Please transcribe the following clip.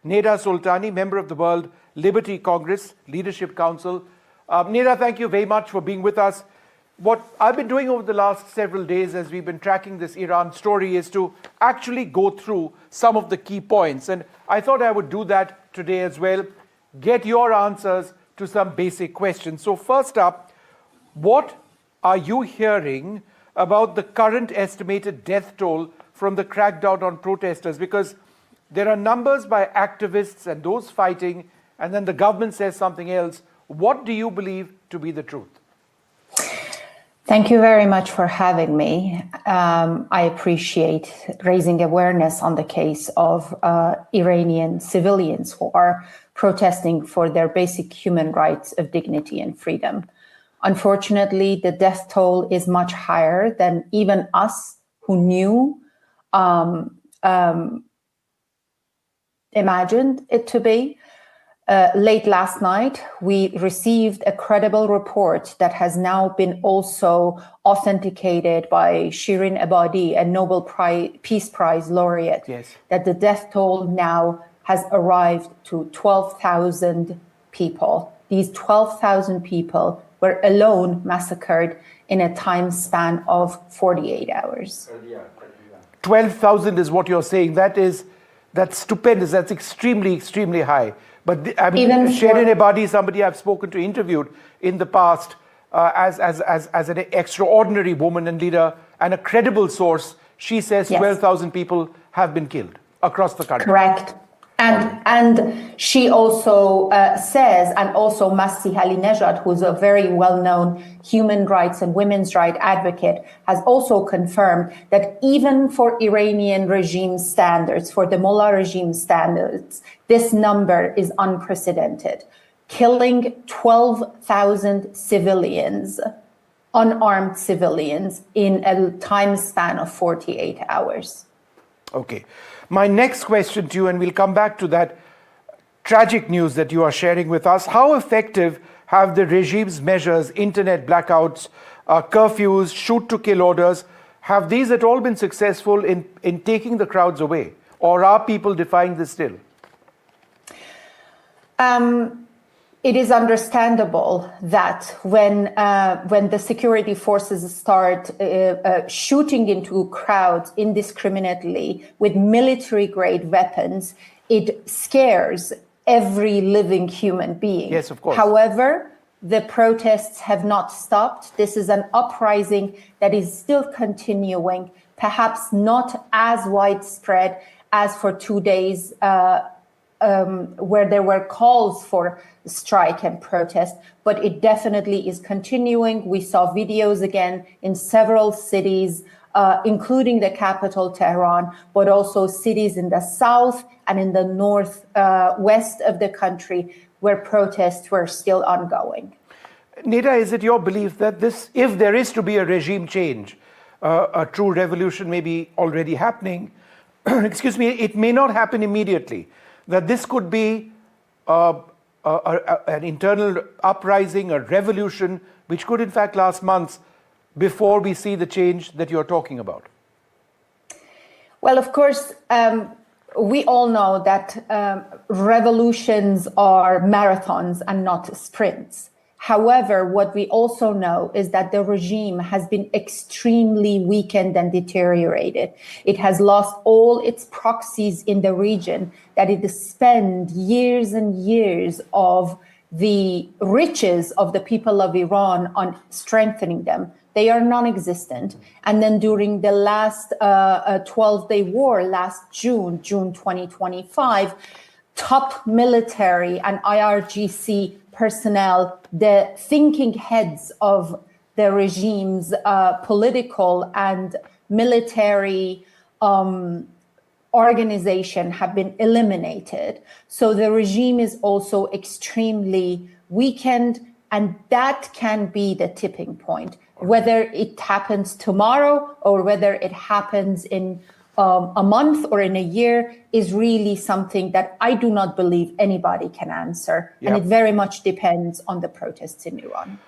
Neda Soltani, member of the World Liberty Congress Leadership Council. Neda, thank you very much for being with us. What I've been doing over the last several days as we've been tracking this Iran story is to actually go through some of the key points. And I thought I would do that today as well, get your answers to some basic questions. So first up, what are you hearing about the current estimated death toll from the crackdown on protesters? Because there are numbers by activists and those fighting, and then the government says something else. What do you believe to be the truth? Thank you very much for having me. I appreciate raising awareness on the case of Iranian civilians who are protesting for their basic human rights of dignity and freedom. Unfortunately, the death toll is much higher than even us who knew imagined it to be. Late last night, we received a credible report that has now been also authenticated by Shirin Ebadi, a Nobel Peace Prize laureate, yes, that the death toll now has arrived to 12,000 people. These 12,000 people were alone massacred in a time span of 48 hours. 12,000 is what you're saying. That's stupendous. That's extremely, extremely high. But Shirin Ebadi, somebody I've spoken to, interviewed in the past as an extraordinary woman and leader and a credible source, she says yes, 12,000 people have been killed across the country. Correct. And she also says, and also Masih Alinejad, who's a very well-known human rights and women's rights advocate, has also confirmed that even for Iranian regime standards, for the Mullah regime standards, this number is unprecedented. Killing 12,000 civilians, unarmed civilians, in a time span of 48 hours. Okay. My next question to you, and we'll come back to that tragic news that you are sharing with us. How effective have the regime's measures, internet blackouts, curfews, shoot-to-kill orders, have these at all been successful in taking the crowds away? Or are people defying this still? It is understandable that when the security forces start shooting into crowds indiscriminately with military-grade weapons, it scares every living human being. Yes, of course. However, the protests have not stopped. This is an uprising that is still continuing, perhaps not as widespread as for 2 days where there were calls for strike and protest, but it definitely is continuing. We saw videos again in several cities, including the capital, Tehran, but also cities in the south and in the northwest of the country where protests were still ongoing. Neda, is it your belief that if there is to be a regime change, a true revolution may be already happening, excuse me, it may not happen immediately, that this could be an internal uprising, a revolution, which could in fact last months before we see the change that you're talking about? Well, of course, we all know that revolutions are marathons and not sprints. However, what we also know is that the regime has been extremely weakened and deteriorated. It has lost all its proxies in the region, that it spent years and years of the riches of the people of Iran on strengthening them. They are non-existent. And then during the last 12-day war, last June 2025, top military and IRGC personnel, the thinking heads of the regime's political and military organization have been eliminated. So the regime is also extremely weakened, and that can be the tipping point. Whether it happens tomorrow or whether it happens in a month or in a year is really something that I do not believe anybody can answer. Yep. And it very much depends on the protests in Iran.